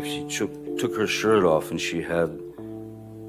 if she took her shirt off and she had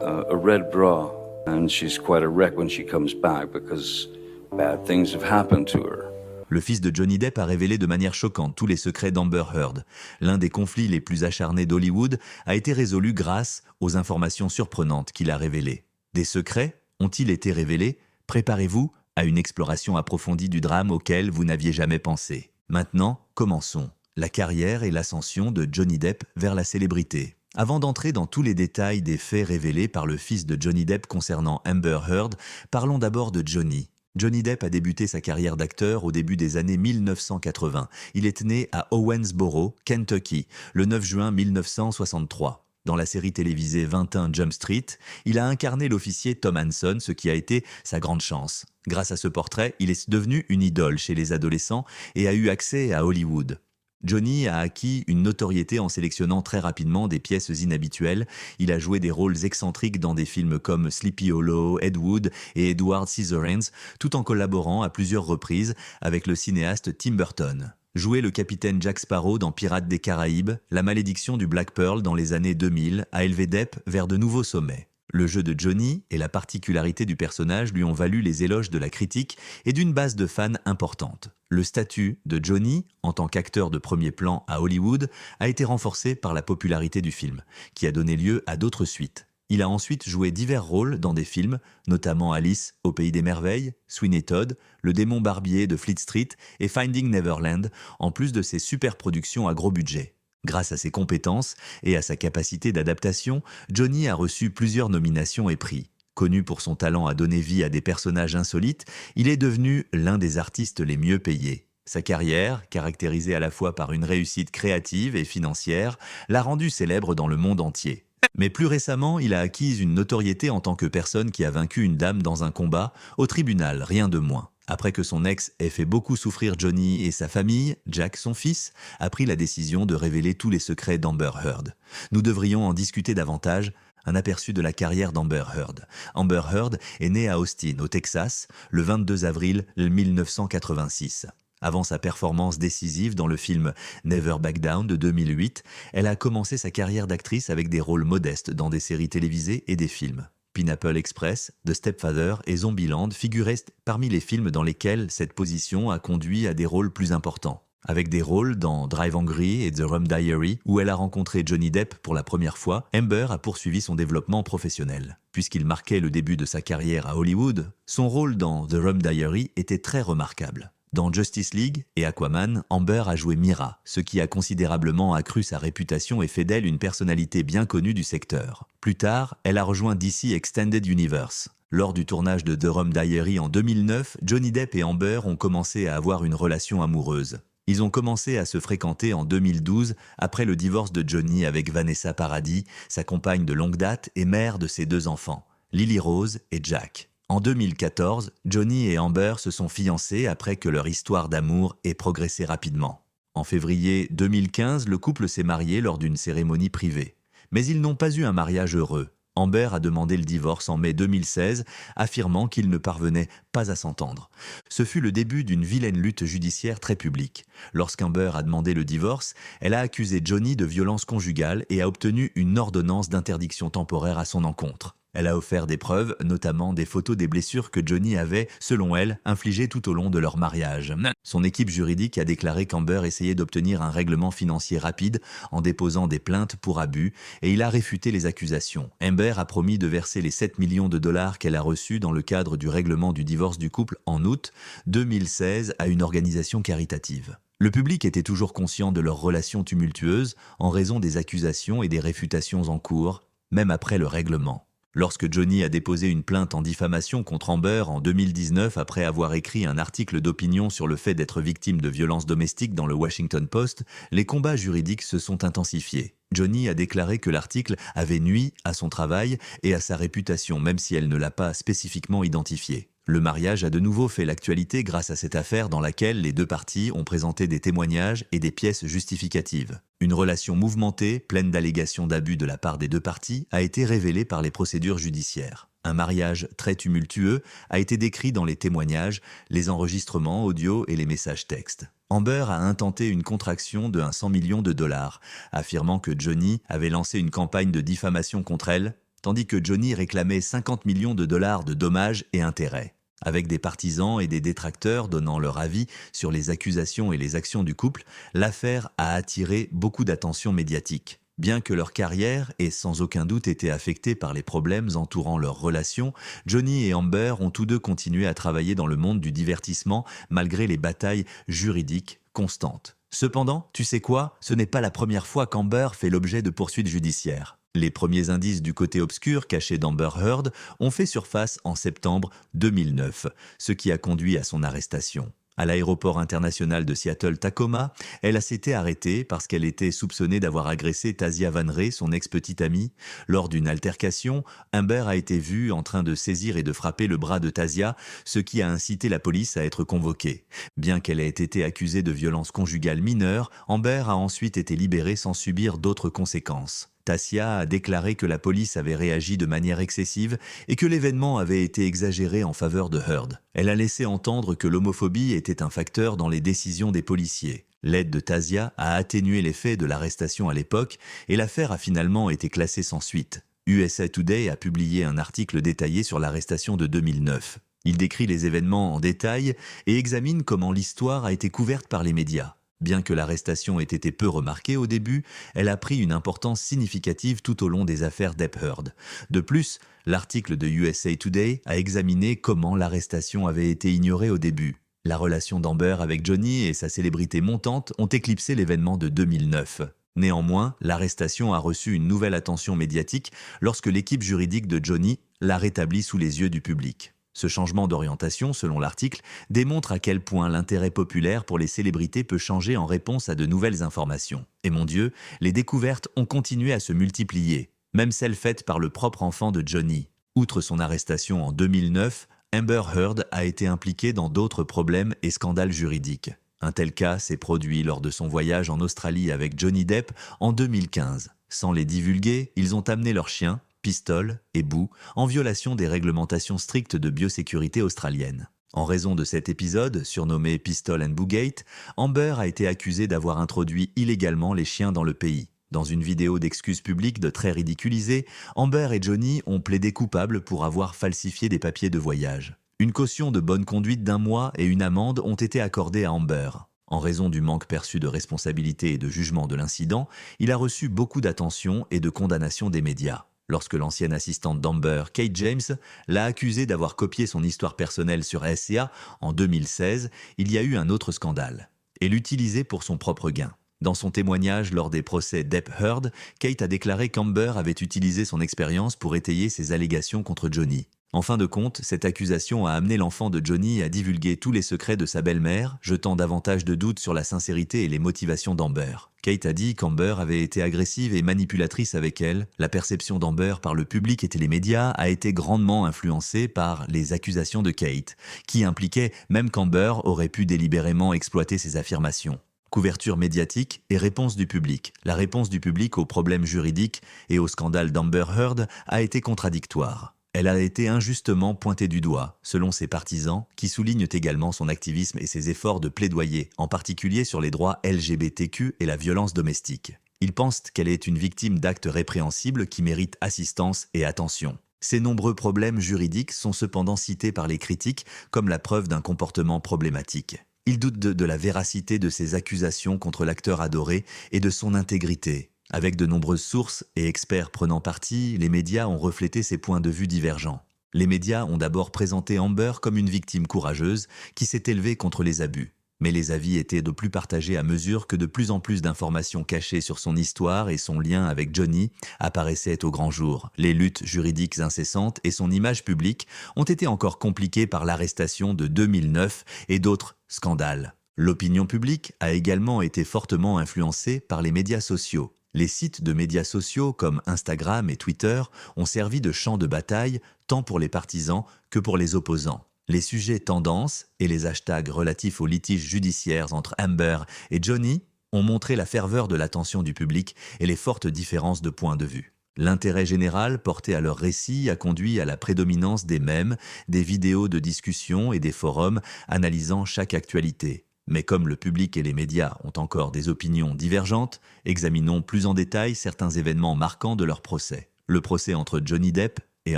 a red bra, and she's quite a wreck when she comes back because bad things have happened to her. Le fils de Johnny Depp a révélé de manière choquante tous les secrets d'Amber Heard. L'un des conflits les plus acharnés d'Hollywood a été résolu grâce aux informations surprenantes qu'il a révélées. Des secrets ont-ils été révélés? Préparez-vous à une exploration approfondie du drame auquel vous n'aviez jamais pensé. Maintenant, commençons. La carrière et l'ascension de Johnny Depp vers la célébrité. Avant d'entrer dans tous les détails des faits révélés par le fils de Johnny Depp concernant Amber Heard, parlons d'abord de Johnny. Johnny Depp a débuté sa carrière d'acteur au début des années 1980. Il est né à Owensboro, Kentucky, le 9 juin 1963. Dans la série télévisée 21 Jump Street, il a incarné l'officier Tom Hanson, ce qui a été sa grande chance. Grâce à ce portrait, il est devenu une idole chez les adolescents et a eu accès à Hollywood. Johnny a acquis une notoriété en sélectionnant très rapidement des pièces inhabituelles. Il a joué des rôles excentriques dans des films comme Sleepy Hollow, Ed Wood et Edward Scissorhands, tout en collaborant à plusieurs reprises avec le cinéaste Tim Burton. Jouer le capitaine Jack Sparrow dans Pirates des Caraïbes, La malédiction du Black Pearl dans les années 2000 a élevé Depp vers de nouveaux sommets. Le jeu de Johnny et la particularité du personnage lui ont valu les éloges de la critique et d'une base de fans importante. Le statut de Johnny, en tant qu'acteur de premier plan à Hollywood, a été renforcé par la popularité du film, qui a donné lieu à d'autres suites. Il a ensuite joué divers rôles dans des films, notamment Alice au Pays des Merveilles, Sweeney Todd, Le démon barbier de Fleet Street et Finding Neverland, en plus de ses superproductions à gros budget. Grâce à ses compétences et à sa capacité d'adaptation, Johnny a reçu plusieurs nominations et prix. Connu pour son talent à donner vie à des personnages insolites, il est devenu l'un des artistes les mieux payés. Sa carrière, caractérisée à la fois par une réussite créative et financière, l'a rendu célèbre dans le monde entier. Mais plus récemment, il a acquis une notoriété en tant que personne qui a vaincu une dame dans un combat, au tribunal, rien de moins. Après que son ex ait fait beaucoup souffrir Johnny et sa famille, Jack, son fils, a pris la décision de révéler tous les secrets d'Amber Heard. Nous devrions en discuter davantage. Un aperçu de la carrière d'Amber Heard. Amber Heard est née à Austin, au Texas, le 22 avril 1986. Avant sa performance décisive dans le film Never Back Down de 2008, elle a commencé sa carrière d'actrice avec des rôles modestes dans des séries télévisées et des films. Pineapple Express, The Stepfather et Zombieland figuraient parmi les films dans lesquels cette position a conduit à des rôles plus importants. Avec des rôles dans Drive Angry et The Rum Diary, où elle a rencontré Johnny Depp pour la première fois, Amber a poursuivi son développement professionnel. Puisqu'il marquait le début de sa carrière à Hollywood, son rôle dans The Rum Diary était très remarquable. Dans Justice League et Aquaman, Amber a joué Mira, ce qui a considérablement accru sa réputation et fait d'elle une personnalité bien connue du secteur. Plus tard, elle a rejoint DC Extended Universe. Lors du tournage de The Rum Diary en 2009, Johnny Depp et Amber ont commencé à avoir une relation amoureuse. Ils ont commencé à se fréquenter en 2012 après le divorce de Johnny avec Vanessa Paradis, sa compagne de longue date et mère de ses deux enfants, Lily Rose et Jack. En 2014, Johnny et Amber se sont fiancés après que leur histoire d'amour ait progressé rapidement. En février 2015, le couple s'est marié lors d'une cérémonie privée. Mais ils n'ont pas eu un mariage heureux. Amber a demandé le divorce en mai 2016, affirmant qu'ils ne parvenaient pas à s'entendre. Ce fut le début d'une vilaine lutte judiciaire très publique. Lorsqu'Amber a demandé le divorce, elle a accusé Johnny de violence conjugale et a obtenu une ordonnance d'interdiction temporaire à son encontre. Elle a offert des preuves, notamment des photos des blessures que Johnny avait, selon elle, infligées tout au long de leur mariage. Son équipe juridique a déclaré qu'Amber essayait d'obtenir un règlement financier rapide en déposant des plaintes pour abus et il a réfuté les accusations. Amber a promis de verser les 7 millions de dollars qu'elle a reçus dans le cadre du règlement du divorce du couple en août 2016 à une organisation caritative. Le public était toujours conscient de leur relation tumultueuse en raison des accusations et des réfutations en cours, même après le règlement. Lorsque Johnny a déposé une plainte en diffamation contre Amber en 2019 après avoir écrit un article d'opinion sur le fait d'être victime de violences domestiques dans le Washington Post, les combats juridiques se sont intensifiés. Johnny a déclaré que l'article avait nui à son travail et à sa réputation, même si elle ne l'a pas spécifiquement identifié. Le mariage a de nouveau fait l'actualité grâce à cette affaire dans laquelle les deux parties ont présenté des témoignages et des pièces justificatives. Une relation mouvementée, pleine d'allégations d'abus de la part des deux parties, a été révélée par les procédures judiciaires. Un mariage très tumultueux a été décrit dans les témoignages, les enregistrements audio et les messages textes. Amber a intenté une contraction de 100 millions de dollars, affirmant que Johnny avait lancé une campagne de diffamation contre elle, tandis que Johnny réclamait 50 millions de dollars de dommages et intérêts. Avec des partisans et des détracteurs donnant leur avis sur les accusations et les actions du couple, l'affaire a attiré beaucoup d'attention médiatique. Bien que leur carrière ait sans aucun doute été affectée par les problèmes entourant leur relation, Johnny et Amber ont tous deux continué à travailler dans le monde du divertissement malgré les batailles juridiques constantes. Cependant, tu sais quoi? Ce n'est pas la première fois qu'Amber fait l'objet de poursuites judiciaires. Les premiers indices du côté obscur caché d'Amber Heard ont fait surface en septembre 2009, ce qui a conduit à son arrestation. À l'aéroport international de Seattle-Tacoma, elle s'était arrêtée parce qu'elle était soupçonnée d'avoir agressé Tasia Van Ray, son ex-petite amie. Lors d'une altercation, Amber a été vue en train de saisir et de frapper le bras de Tasia, ce qui a incité la police à être convoquée. Bien qu'elle ait été accusée de violence conjugale mineure, Amber a ensuite été libérée sans subir d'autres conséquences. Tasia a déclaré que la police avait réagi de manière excessive et que l'événement avait été exagéré en faveur de Heard. Elle a laissé entendre que l'homophobie était un facteur dans les décisions des policiers. L'aide de Tasia a atténué l'effet de l'arrestation à l'époque et l'affaire a finalement été classée sans suite. USA Today a publié un article détaillé sur l'arrestation de 2009. Il décrit les événements en détail et examine comment l'histoire a été couverte par les médias. Bien que l'arrestation ait été peu remarquée au début, elle a pris une importance significative tout au long des affaires Depp Heard. De plus, l'article de USA Today a examiné comment l'arrestation avait été ignorée au début. La relation d'Amber avec Johnny et sa célébrité montante ont éclipsé l'événement de 2009. Néanmoins, l'arrestation a reçu une nouvelle attention médiatique lorsque l'équipe juridique de Johnny l'a rétablie sous les yeux du public. Ce changement d'orientation, selon l'article, démontre à quel point l'intérêt populaire pour les célébrités peut changer en réponse à de nouvelles informations. Et mon Dieu, les découvertes ont continué à se multiplier, même celles faites par le propre enfant de Johnny. Outre son arrestation en 2009, Amber Heard a été impliquée dans d'autres problèmes et scandales juridiques. Un tel cas s'est produit lors de son voyage en Australie avec Johnny Depp en 2015. Sans les divulguer, ils ont amené leur chien, Pistol et Boo, en violation des réglementations strictes de biosécurité australienne. En raison de cet épisode, surnommé Pistol and Boo Gate, Amber a été accusée d'avoir introduit illégalement les chiens dans le pays. Dans une vidéo d'excuses publiques de très ridiculisée, Amber et Johnny ont plaidé coupables pour avoir falsifié des papiers de voyage. Une caution de bonne conduite d'1 mois et une amende ont été accordées à Amber. En raison du manque perçu de responsabilité et de jugement de l'incident, il a reçu beaucoup d'attention et de condamnation des médias. Lorsque l'ancienne assistante d'Amber, Kate James, l'a accusée d'avoir copié son histoire personnelle sur SCA en 2016, il y a eu un autre scandale, et l'utilisé pour son propre gain. Dans son témoignage lors des procès Depp Heard, Kate a déclaré qu'Amber avait utilisé son expérience pour étayer ses allégations contre Johnny. En fin de compte, cette accusation a amené l'enfant de Johnny à divulguer tous les secrets de sa belle-mère, jetant davantage de doutes sur la sincérité et les motivations d'Amber. Kate a dit qu'Amber avait été agressive et manipulatrice avec elle. La perception d'Amber par le public et les médias a été grandement influencée par les accusations de Kate, qui impliquaient même qu'Amber aurait pu délibérément exploiter ses affirmations. Couverture médiatique et réponse du public. La réponse du public aux problèmes juridiques et au scandale d'Amber Heard a été contradictoire. Elle a été injustement pointée du doigt, selon ses partisans, qui soulignent également son activisme et ses efforts de plaidoyer, en particulier sur les droits LGBTQ et la violence domestique. Ils pensent qu'elle est une victime d'actes répréhensibles qui méritent assistance et attention. Ces nombreux problèmes juridiques sont cependant cités par les critiques comme la preuve d'un comportement problématique. Ils doutent de la véracité de ces accusations contre l'acteur adoré et de son intégrité. Avec de nombreuses sources et experts prenant parti, les médias ont reflété ces points de vue divergents. Les médias ont d'abord présenté Amber comme une victime courageuse qui s'est élevée contre les abus. Mais les avis étaient de plus partagés à mesure que de plus en plus d'informations cachées sur son histoire et son lien avec Johnny apparaissaient au grand jour. Les luttes juridiques incessantes et son image publique ont été encore compliquées par l'arrestation de 2009 et d'autres scandales. L'opinion publique a également été fortement influencée par les médias sociaux. Les sites de médias sociaux comme Instagram et Twitter ont servi de champ de bataille tant pour les partisans que pour les opposants. Les sujets tendances et les hashtags relatifs aux litiges judiciaires entre Amber et Johnny ont montré la ferveur de l'attention du public et les fortes différences de points de vue. L'intérêt général porté à leur récit a conduit à la prédominance des mèmes, des vidéos de discussion et des forums analysant chaque actualité. Mais comme le public et les médias ont encore des opinions divergentes, examinons plus en détail certains événements marquants de leur procès. Le procès entre Johnny Depp et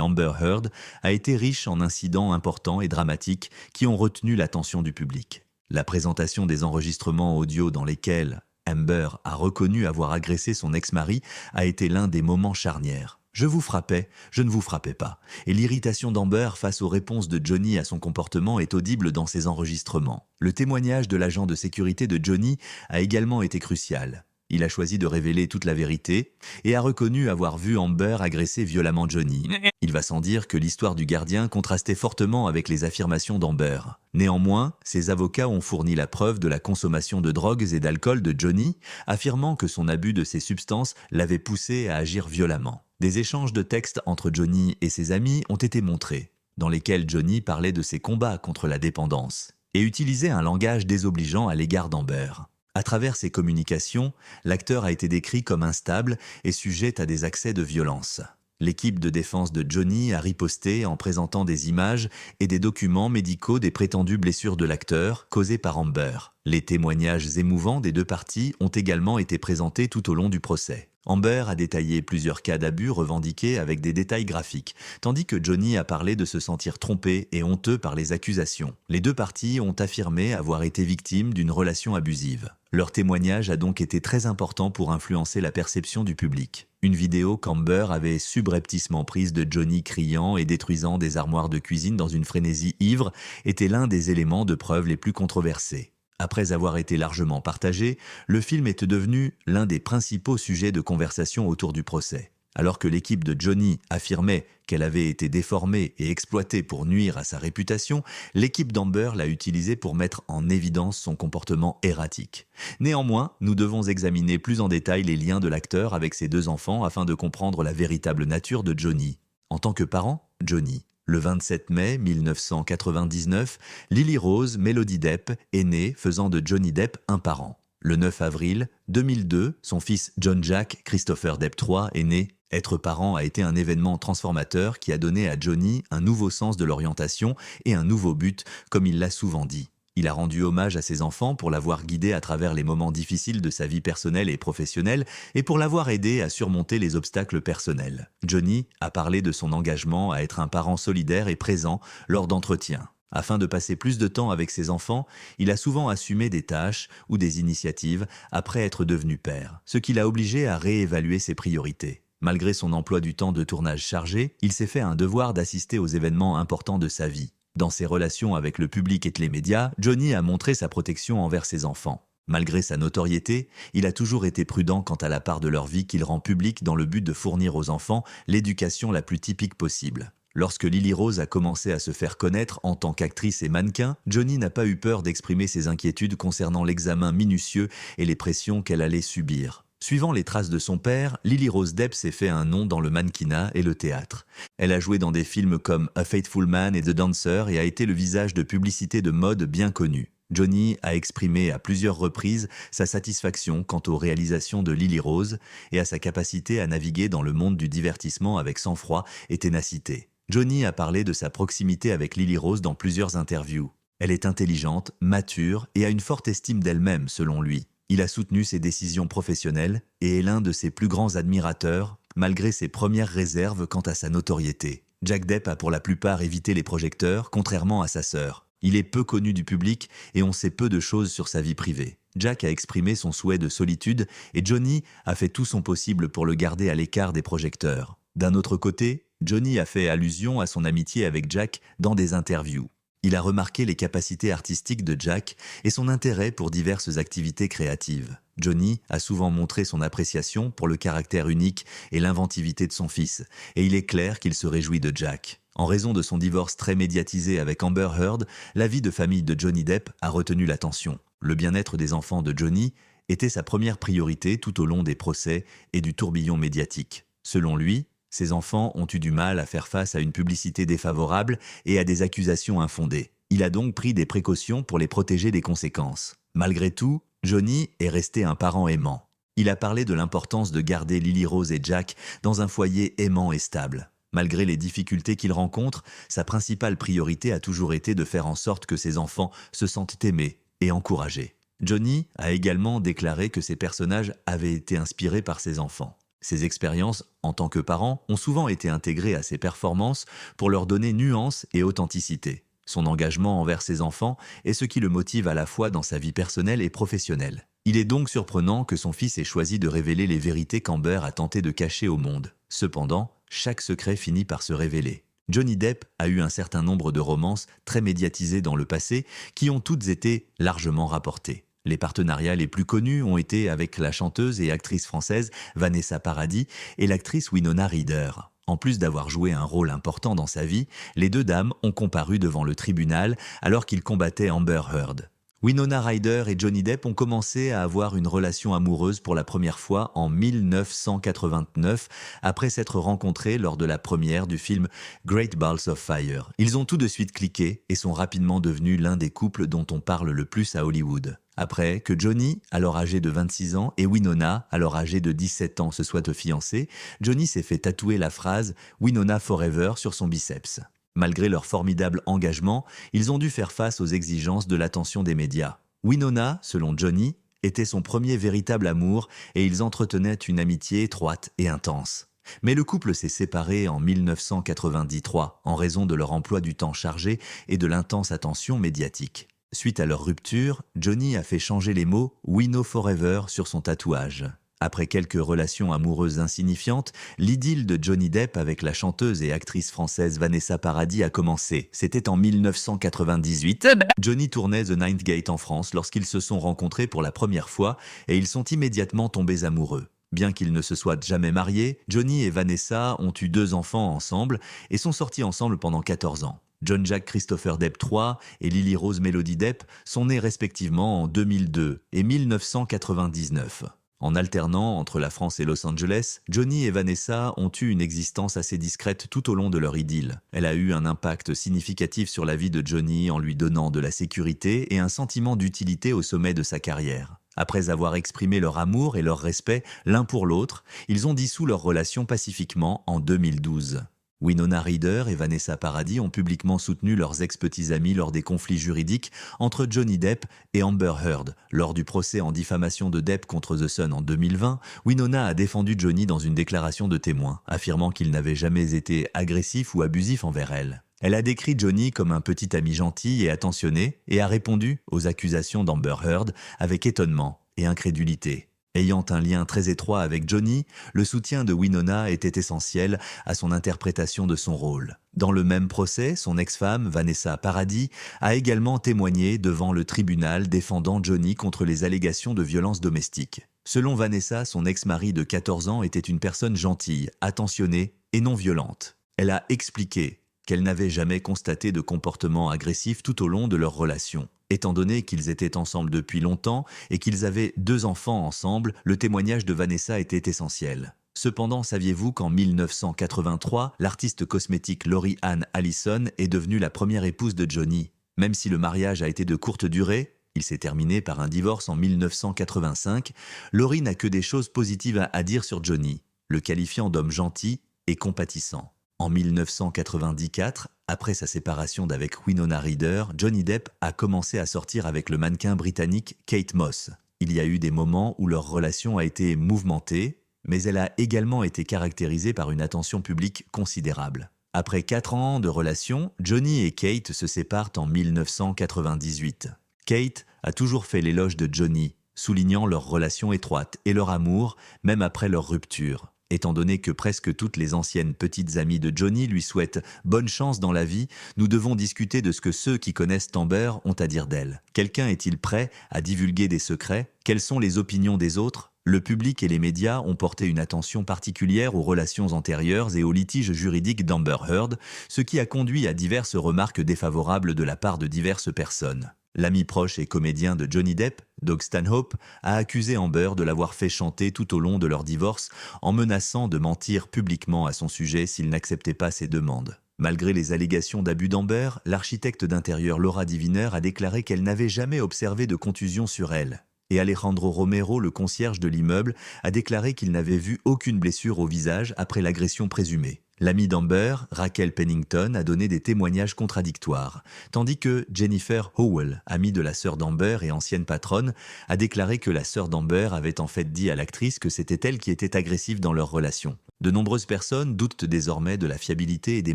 Amber Heard a été riche en incidents importants et dramatiques qui ont retenu l'attention du public. La présentation des enregistrements audio dans lesquels Amber a reconnu avoir agressé son ex-mari a été l'un des moments charnières. Je vous frappais, je ne vous frappais pas. Et l'irritation d'Amber face aux réponses de Johnny à son comportement est audible dans ses enregistrements. Le témoignage de l'agent de sécurité de Johnny a également été crucial. Il a choisi de révéler toute la vérité et a reconnu avoir vu Amber agresser violemment Johnny. Il va sans dire que l'histoire du gardien contrastait fortement avec les affirmations d'Amber. Néanmoins, ses avocats ont fourni la preuve de la consommation de drogues et d'alcool de Johnny, affirmant que son abus de ces substances l'avait poussé à agir violemment. Des échanges de textes entre Johnny et ses amis ont été montrés, dans lesquels Johnny parlait de ses combats contre la dépendance et utilisait un langage désobligeant à l'égard d'Amber. À travers ses communications, l'acteur a été décrit comme instable et sujet à des accès de violence. L'équipe de défense de Johnny a riposté en présentant des images et des documents médicaux des prétendues blessures de l'acteur causées par Amber. Les témoignages émouvants des deux parties ont également été présentés tout au long du procès. Amber a détaillé plusieurs cas d'abus revendiqués avec des détails graphiques, tandis que Johnny a parlé de se sentir trompé et honteux par les accusations. Les deux parties ont affirmé avoir été victimes d'une relation abusive. Leur témoignage a donc été très important pour influencer la perception du public. Une vidéo qu'Amber avait subrepticement prise de Johnny criant et détruisant des armoires de cuisine dans une frénésie ivre était l'un des éléments de preuve les plus controversés. Après avoir été largement partagé, le film est devenu l'un des principaux sujets de conversation autour du procès. Alors que l'équipe de Johnny affirmait qu'elle avait été déformée et exploitée pour nuire à sa réputation, l'équipe d'Amber l'a utilisée pour mettre en évidence son comportement erratique. Néanmoins, nous devons examiner plus en détail les liens de l'acteur avec ses deux enfants afin de comprendre la véritable nature de Johnny. En tant que parent, Johnny. Le 27 mai 1999, Lily Rose Melody Depp est née, faisant de Johnny Depp un parent. Le 9 avril 2002, son fils John Jack Christopher Depp III est né. Être parent a été un événement transformateur qui a donné à Johnny un nouveau sens de l'orientation et un nouveau but, comme il l'a souvent dit. Il a rendu hommage à ses enfants pour l'avoir guidé à travers les moments difficiles de sa vie personnelle et professionnelle et pour l'avoir aidé à surmonter les obstacles personnels. Johnny a parlé de son engagement à être un parent solidaire et présent lors d'entretiens. Afin de passer plus de temps avec ses enfants, il a souvent assumé des tâches ou des initiatives après être devenu père, ce qui l'a obligé à réévaluer ses priorités. Malgré son emploi du temps de tournage chargé, il s'est fait un devoir d'assister aux événements importants de sa vie. Dans ses relations avec le public et les médias, Johnny a montré sa protection envers ses enfants. Malgré sa notoriété, il a toujours été prudent quant à la part de leur vie qu'il rend publique dans le but de fournir aux enfants l'éducation la plus typique possible. Lorsque Lily Rose a commencé à se faire connaître en tant qu'actrice et mannequin, Johnny n'a pas eu peur d'exprimer ses inquiétudes concernant l'examen minutieux et les pressions qu'elle allait subir. Suivant les traces de son père, Lily Rose Depp s'est fait un nom dans le mannequinat et le théâtre. Elle a joué dans des films comme A Faithful Man et The Dancer et a été le visage de publicité de mode bien connu. Johnny a exprimé à plusieurs reprises sa satisfaction quant aux réalisations de Lily Rose et à sa capacité à naviguer dans le monde du divertissement avec sang-froid et ténacité. Johnny a parlé de sa proximité avec Lily Rose dans plusieurs interviews. Elle est intelligente, mature et a une forte estime d'elle-même, selon lui. Il a soutenu ses décisions professionnelles et est l'un de ses plus grands admirateurs, malgré ses premières réserves quant à sa notoriété. Jack Depp a pour la plupart évité les projecteurs, contrairement à sa sœur. Il est peu connu du public et on sait peu de choses sur sa vie privée. Jack a exprimé son souhait de solitude et Johnny a fait tout son possible pour le garder à l'écart des projecteurs. D'un autre côté, Johnny a fait allusion à son amitié avec Jack dans des interviews. Il a remarqué les capacités artistiques de Jack et son intérêt pour diverses activités créatives. Johnny a souvent montré son appréciation pour le caractère unique et l'inventivité de son fils, et il est clair qu'il se réjouit de Jack. En raison de son divorce très médiatisé avec Amber Heard, la vie de famille de Johnny Depp a retenu l'attention. Le bien-être des enfants de Johnny était sa première priorité tout au long des procès et du tourbillon médiatique. Selon lui, ses enfants ont eu du mal à faire face à une publicité défavorable et à des accusations infondées. Il a donc pris des précautions pour les protéger des conséquences. Malgré tout, Johnny est resté un parent aimant. Il a parlé de l'importance de garder Lily Rose et Jack dans un foyer aimant et stable. Malgré les difficultés qu'il rencontre, sa principale priorité a toujours été de faire en sorte que ses enfants se sentent aimés et encouragés. Johnny a également déclaré que ses personnages avaient été inspirés par ses enfants. Ses expériences en tant que parent ont souvent été intégrées à ses performances pour leur donner nuance et authenticité. Son engagement envers ses enfants est ce qui le motive à la fois dans sa vie personnelle et professionnelle. Il est donc surprenant que son fils ait choisi de révéler les vérités qu'Amber a tenté de cacher au monde. Cependant, chaque secret finit par se révéler. Johnny Depp a eu un certain nombre de romances très médiatisées dans le passé qui ont toutes été largement rapportées. Les partenariats les plus connus ont été avec la chanteuse et actrice française Vanessa Paradis et l'actrice Winona Ryder. En plus d'avoir joué un rôle important dans sa vie, les deux dames ont comparu devant le tribunal alors qu'ils combattaient Amber Heard. Winona Ryder et Johnny Depp ont commencé à avoir une relation amoureuse pour la première fois en 1989, après s'être rencontrés lors de la première du film Great Balls of Fire. Ils ont tout de suite cliqué et sont rapidement devenus l'un des couples dont on parle le plus à Hollywood. Après que Johnny, alors âgé de 26 ans, et Winona, alors âgée de 17 ans, se soient fiancés, Johnny s'est fait tatouer la phrase « Winona Forever » sur son biceps. Malgré leur formidable engagement, ils ont dû faire face aux exigences de l'attention des médias. Winona, selon Johnny, était son premier véritable amour et ils entretenaient une amitié étroite et intense. Mais le couple s'est séparé en 1993 en raison de leur emploi du temps chargé et de l'intense attention médiatique. Suite à leur rupture, Johnny a fait changer les mots « We Know Forever » sur son tatouage. Après quelques relations amoureuses insignifiantes, l'idylle de Johnny Depp avec la chanteuse et actrice française Vanessa Paradis a commencé. C'était en 1998. Johnny tournait The Ninth Gate en France lorsqu'ils se sont rencontrés pour la première fois et ils sont immédiatement tombés amoureux. Bien qu'ils ne se soient jamais mariés, Johnny et Vanessa ont eu 2 enfants ensemble et sont sortis ensemble pendant 14 ans. John Jack Christopher Depp III et Lily Rose Melody Depp sont nés respectivement en 2002 et 1999. En alternant entre la France et Los Angeles, Johnny et Vanessa ont eu une existence assez discrète tout au long de leur idylle. Elle a eu un impact significatif sur la vie de Johnny en lui donnant de la sécurité et un sentiment d'utilité au sommet de sa carrière. Après avoir exprimé leur amour et leur respect l'un pour l'autre, ils ont dissous leur relation pacifiquement en 2012. Winona Ryder et Vanessa Paradis ont publiquement soutenu leurs ex-petits amis lors des conflits juridiques entre Johnny Depp et Amber Heard. Lors du procès en diffamation de Depp contre The Sun en 2020, Winona a défendu Johnny dans une déclaration de témoin, affirmant qu'il n'avait jamais été agressif ou abusif envers elle. Elle a décrit Johnny comme un petit ami gentil et attentionné et a répondu aux accusations d'Amber Heard avec étonnement et incrédulité. Ayant un lien très étroit avec Johnny, le soutien de Winona était essentiel à son interprétation de son rôle. Dans le même procès, son ex-femme, Vanessa Paradis, a également témoigné devant le tribunal défendant Johnny contre les allégations de violence domestique. Selon Vanessa, son ex-mari de 14 ans était une personne gentille, attentionnée et non violente. Elle a expliqué qu'elle n'avait jamais constaté de comportement agressif tout au long de leur relation. Étant donné qu'ils étaient ensemble depuis longtemps et qu'ils avaient 2 enfants ensemble, le témoignage de Vanessa était essentiel. Cependant, saviez-vous qu'en 1983, l'artiste cosmétique Lori Ann Allison est devenue la première épouse de Johnny? Même si le mariage a été de courte durée, il s'est terminé par un divorce en 1985, Lori n'a que des choses positives à dire sur Johnny, le qualifiant d'homme gentil et compatissant. En 1994, après sa séparation d'avec Winona Ryder, Johnny Depp a commencé à sortir avec le mannequin britannique Kate Moss. Il y a eu des moments où leur relation a été mouvementée, mais elle a également été caractérisée par une attention publique considérable. Après 4 ans de relation, Johnny et Kate se séparent en 1998. Kate a toujours fait l'éloge de Johnny, soulignant leur relation étroite et leur amour, même après leur rupture. Étant donné que presque toutes les anciennes petites amies de Johnny lui souhaitent bonne chance dans la vie, nous devons discuter de ce que ceux qui connaissent Amber ont à dire d'elle. Quelqu'un est-il prêt à divulguer des secrets? Quelles sont les opinions des autres? Le public et les médias ont porté une attention particulière aux relations antérieures et aux litiges juridiques d'Amber Heard, ce qui a conduit à diverses remarques défavorables de la part de diverses personnes. L'ami proche et comédien de Johnny Depp, Doug Stanhope, a accusé Amber de l'avoir fait chanter tout au long de leur divorce en menaçant de mentir publiquement à son sujet s'il n'acceptait pas ses demandes. Malgré les allégations d'abus d'Amber, l'architecte d'intérieur Laura Diviner a déclaré qu'elle n'avait jamais observé de contusion sur elle. et Alejandro Romero, le concierge de l'immeuble, a déclaré qu'il n'avait vu aucune blessure au visage après l'agression présumée. L'amie d'Amber, Raquel Pennington, a donné des témoignages contradictoires, tandis que Jennifer Howell, amie de la sœur d'Amber et ancienne patronne, a déclaré que la sœur d'Amber avait en fait dit à l'actrice que c'était elle qui était agressive dans leur relation. De nombreuses personnes doutent désormais de la fiabilité et des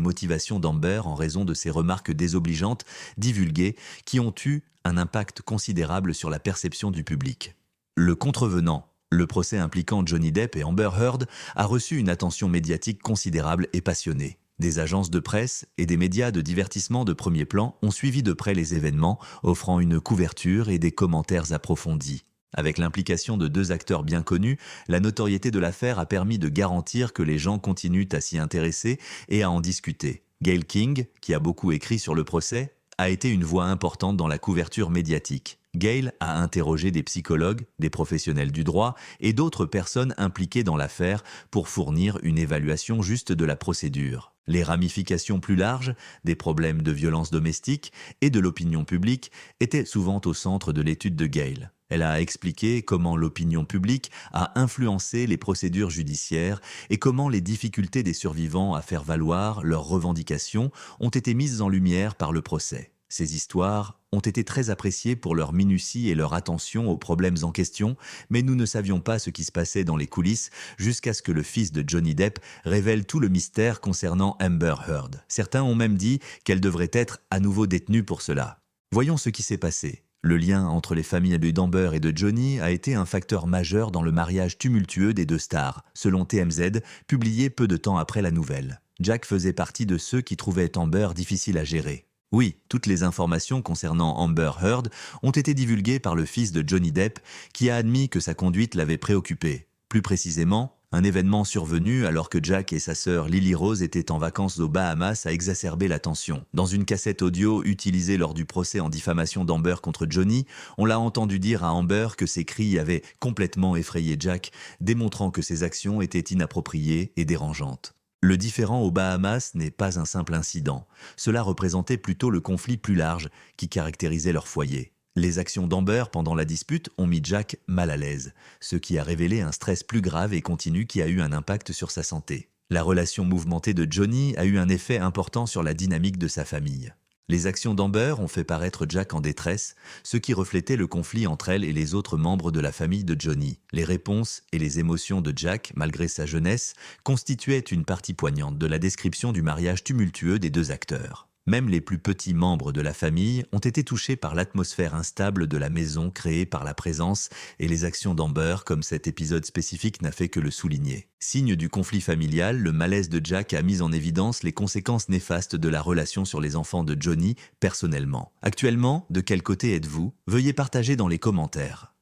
motivations d'Amber en raison de ses remarques désobligeantes, divulguées, qui ont eu un impact considérable sur la perception du public. Le contrevenant, le procès impliquant Johnny Depp et Amber Heard, a reçu une attention médiatique considérable et passionnée. Des agences de presse et des médias de divertissement de premier plan ont suivi de près les événements, offrant une couverture et des commentaires approfondis. Avec l'implication de 2 acteurs bien connus, la notoriété de l'affaire a permis de garantir que les gens continuent à s'y intéresser et à en discuter. Gayle King, qui a beaucoup écrit sur le procès, a été une voix importante dans la couverture médiatique. Gayle a interrogé des psychologues, des professionnels du droit et d'autres personnes impliquées dans l'affaire pour fournir une évaluation juste de la procédure. Les ramifications plus larges, des problèmes de violence domestique et de l'opinion publique étaient souvent au centre de l'étude de Gayle. Elle a expliqué comment l'opinion publique a influencé les procédures judiciaires et comment les difficultés des survivants à faire valoir leurs revendications ont été mises en lumière par le procès. Ces histoires ont été très appréciées pour leur minutie et leur attention aux problèmes en question, mais nous ne savions pas ce qui se passait dans les coulisses jusqu'à ce que le fils de Johnny Depp révèle tout le mystère concernant Amber Heard. Certains ont même dit qu'elle devrait être à nouveau détenue pour cela. Voyons ce qui s'est passé. Le lien entre les familles d'Amber et de Johnny a été un facteur majeur dans le mariage tumultueux des 2 stars, selon TMZ, publié peu de temps après la nouvelle. Jack faisait partie de ceux qui trouvaient Amber difficile à gérer. Oui, toutes les informations concernant Amber Heard ont été divulguées par le fils de Johnny Depp, qui a admis que sa conduite l'avait préoccupé. Plus précisément, un événement survenu alors que Jack et sa sœur Lily Rose étaient en vacances aux Bahamas a exacerbé la tension. Dans une cassette audio utilisée lors du procès en diffamation d'Amber contre Johnny, on l'a entendu dire à Amber que ses cris avaient complètement effrayé Jack, démontrant que ses actions étaient inappropriées et dérangeantes. Le différend aux Bahamas n'est pas un simple incident. Cela représentait plutôt le conflit plus large qui caractérisait leur foyer. Les actions d'Amber pendant la dispute ont mis Jack mal à l'aise, ce qui a révélé un stress plus grave et continu qui a eu un impact sur sa santé. La relation mouvementée de Johnny a eu un effet important sur la dynamique de sa famille. Les actions d'Amber ont fait paraître Jack en détresse, ce qui reflétait le conflit entre elle et les autres membres de la famille de Johnny. Les réponses et les émotions de Jack, malgré sa jeunesse, constituaient une partie poignante de la description du mariage tumultueux des 2 acteurs. Même les plus petits membres de la famille ont été touchés par l'atmosphère instable de la maison créée par la présence et les actions d'Amber, comme cet épisode spécifique n'a fait que le souligner. Signe du conflit familial, le malaise de Jack a mis en évidence les conséquences néfastes de la relation sur les enfants de Johnny personnellement. Actuellement, de quel côté êtes-vous? Veuillez partager dans les commentaires.